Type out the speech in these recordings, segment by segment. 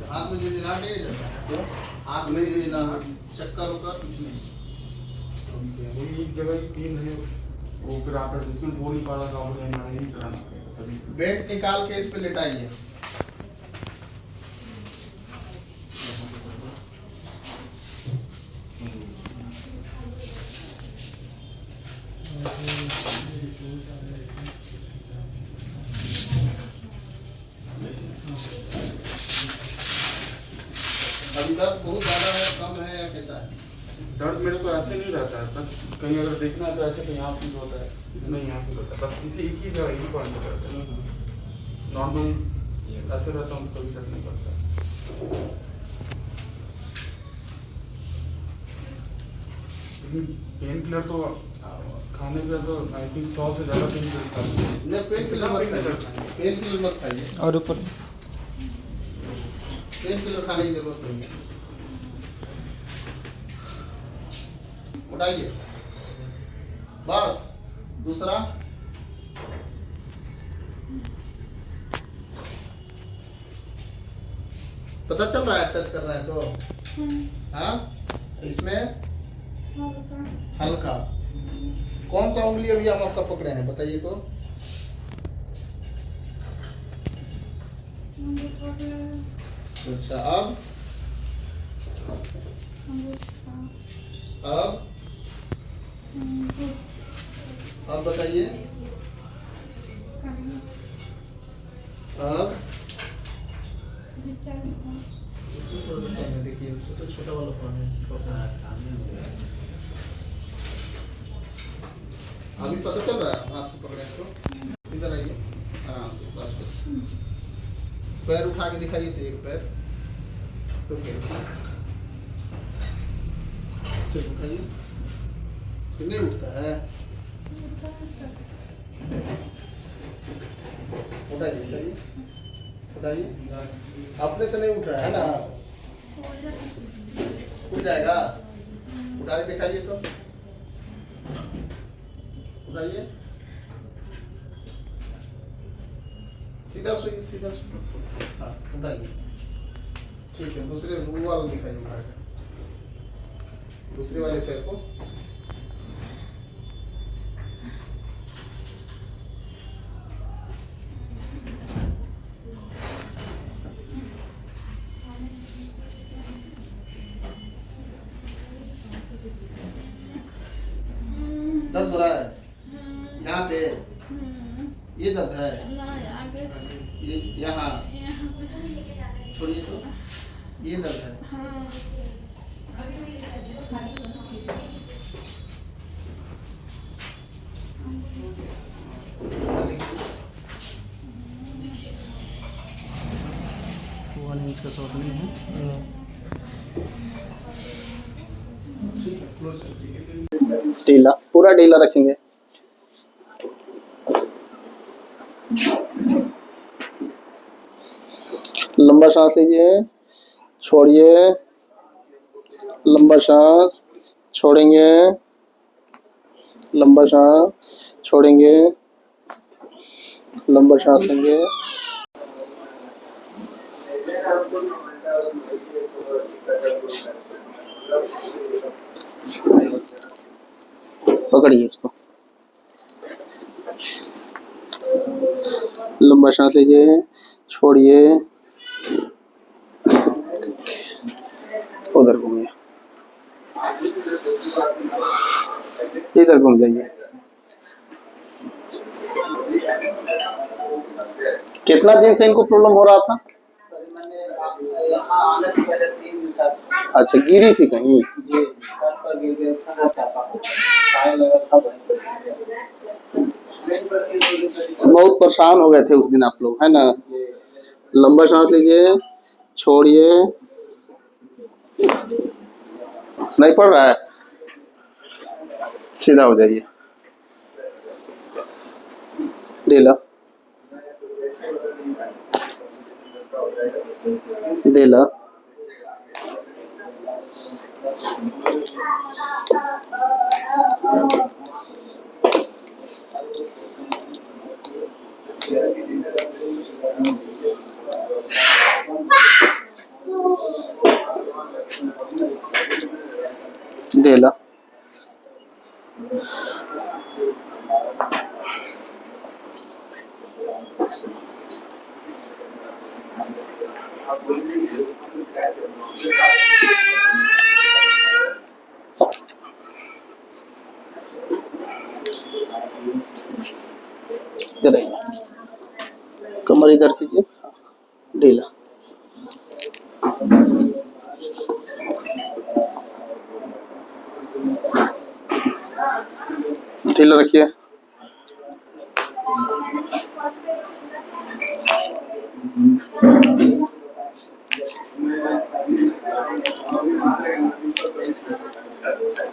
हाथ में झिंझिनाहट नहीं जाता है, हाथ में झिंझिनाहट, चक्कर उक्कर कुछ नहीं। वही एक जगह ही पेन है, वो फिर आकर जिसमें बोल नहीं पा रहा था, वो नहीं कराना तभी। बेड निकाल के इस पे लेटाइए। अभी दर्द बहुत ज़्यादा है, कम है या कैसा है? दर्द मेरे को ऐसे नहीं रहता है, बस कहीं अगर देखना है तो ऐसे कहीं यहाँ फील होता है, इसमें यहाँ फील होता है, बस किसी एक ही जगह एक ही पॉइंट पर रहता है। नॉर्मल ऐसे रहता हूँ, कभी दर्द नहीं पड़ता। पेन किलर तो खाने का तो आई थिंक 100 से ज़्यादा पेन किलर खाते हैं। नहीं, पेन किलर मत खाइए, पेन किलर मत खाइए, और ऊपर पेन किलर खाने की जरूरत नहीं है। उठाइए, बस। दूसरा, पता चल रहा है टच कर रहा है तो? हाँ, इसमें हल्का। कौन सा उंगली अभी हम आपका पकड़े हैं बताइए तो? अच्छा, अब बताइए। अब देखिए, तो छोटा वाला फोन है। अभी पता चल रहा है हाथ से पकड़े तो? इधर आइए आराम से, बस बस। पैर उठा के दिखाइए तो, एक पैर तो सिर्फ उठाइए, फिर नहीं उठता है। उठाइए उठाइए उठाइए, अपने से नहीं उठ रहा है ना? उठ जाएगा, उठा के दिखाइए तो, उठाइए, सीधा सोइए, सीधा सोइए। हाँ, उठाइए, ठीक है। दूसरे वो वाला दिखाइए उठा के, दूसरे वाले पैर को। दर्द हो रहा है यहाँ पे? ये दर्द है ये यहाँ? छोड़िए तो, ये दर्द है। वन इंच का शॉट नहीं है, ठीक है। क्लोज ढीला, पूरा ढीला रखेंगे। लंबा सांस लीजिए, छोड़िए, लंबा सांस छोड़ेंगे, लंबा सांस छोड़ेंगे, लंबा सांस लेंगे। पकड़िए इसको, लंबा सांस लीजिए, छोड़िए, उधर घूमिए, इधर घूम जाइए। कितना दिन से इनको प्रॉब्लम हो रहा था? अच्छा, गिरी थी कहीं? बहुत परेशान हो गए थे उस दिन आप लोग, है ना? लंबा सांस लीजिए, छोड़िए, नहीं पड़ रहा है, सीधा हो जाइए, ढीला ढीला। दे ला। इधर आइए, कमर इधर कीजिए, ढीला। ढीला रखिए।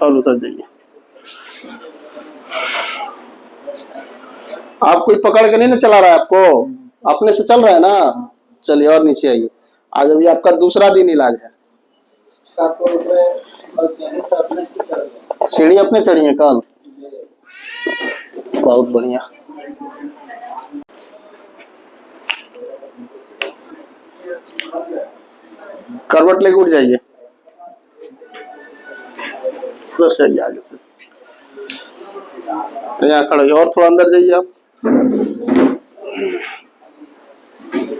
और उधर जाइए। आप कोई पकड़ के नहीं ना चला रहा है आपको, अपने से चल रहा है ना। चलिए और नीचे आइए। आज अभी आपका दूसरा दिन इलाज है। सीढ़ी अपने चढ़ी है कल, बहुत बढ़िया। करवट लेके उठ जाइए, फ्रेश जाइए आगे से। यहाँ खड़े और थोड़ा अंदर जाइए आप,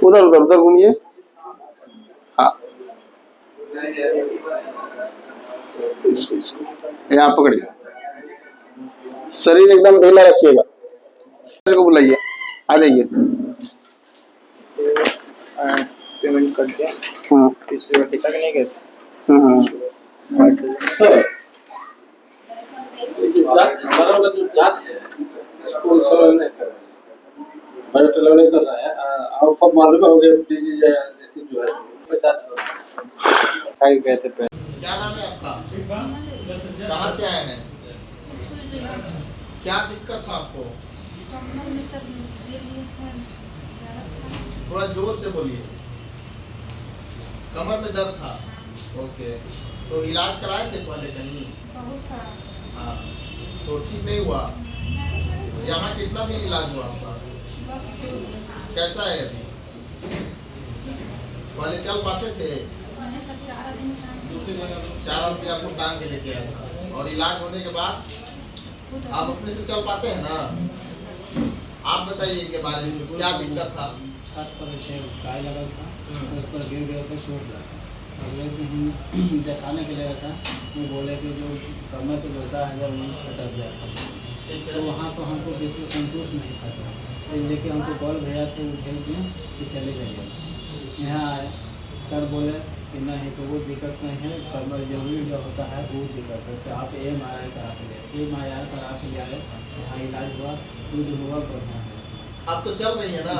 उधर उधर उधर घूमिए। हाँ इसको यहाँ पकड़िए, शरीर एकदम ढीला रखिएगा। को बुलाइए, आ जाइए। पेमेंट कर दिया। इसलिए टिका नहीं गए। नहीं कर रहा है। आपको मालूम हो गया जो है 50 कहते पे। क्या नाम है आपका? कहाँ से आए हैं? क्या दिक्कत था आपको? थोड़ा जोर से बोलिए। कमर में दर्द था। ओके, तो इलाज कराए थे पहले कहीं? हाँ, तो ठीक नहीं हुआ। यहाँ कितना दिन इलाज हुआ आपका? कैसा है अभी? पहले चल पाते थे? 4 आदमी आपको टांग के लेके आया था, और इलाज होने के बाद आप अपने से चल पाते हैं ना? आप बताइए इनके बारे में, कुछ क्या दिक्कत था? छत पर ऐसे टाई लगा था, उस पर गिर गया था, चोट लगा। हम दिखाने के लिए था, वो बोले कि जो कमर पे होता है जब वो छटक गया था, तो वहाँ तो हमको किसी संतुष्ट नहीं था सर, लेकिन हमको बॉल भैया थे, वो भेज दिए कि चले जाइए। यहाँ आए, सर बोले कि नहीं सो वो दिक्कत नहीं है, कमर जरूरी जो होता है वो दिक्कत है। सर आप MRI करा के ले, MRI करा के ले आए, यहाँ इलाज हुआ, वो जो हुआ बढ़िया है। अब तो चल रही है ना?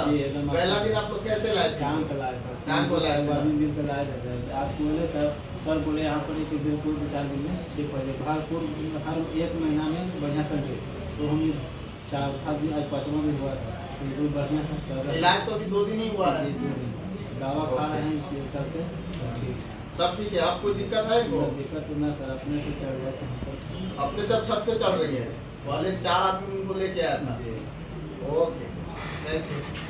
पहला दिन आप लोग कैसे लाए थे? टांग को लाए सर, टांग को लाए थे। आदमी मिल कर लाए थे सर। आप बोले सर बोले यहाँ पर कि बिल्कुल 4 दिन में ठीक हो जाए। भरपूर हर 1 महीना में बढ़िया कर दे, तो हम 4था दिन, आज 5वां दिन हुआ था, बिल्कुल बढ़िया था। इलाज तो अभी 2 दिन ही हुआ है। दवा खा रहे हैं चलते, ठीक है, सब ठीक है। आप कोई दिक्कत है इनको? दिक्कत तो ना सर, अपने से चल रहे थे, अपने सब छत पे चल रही है। पहले 4 आदमी उनको लेके आया था। Okay, thank you.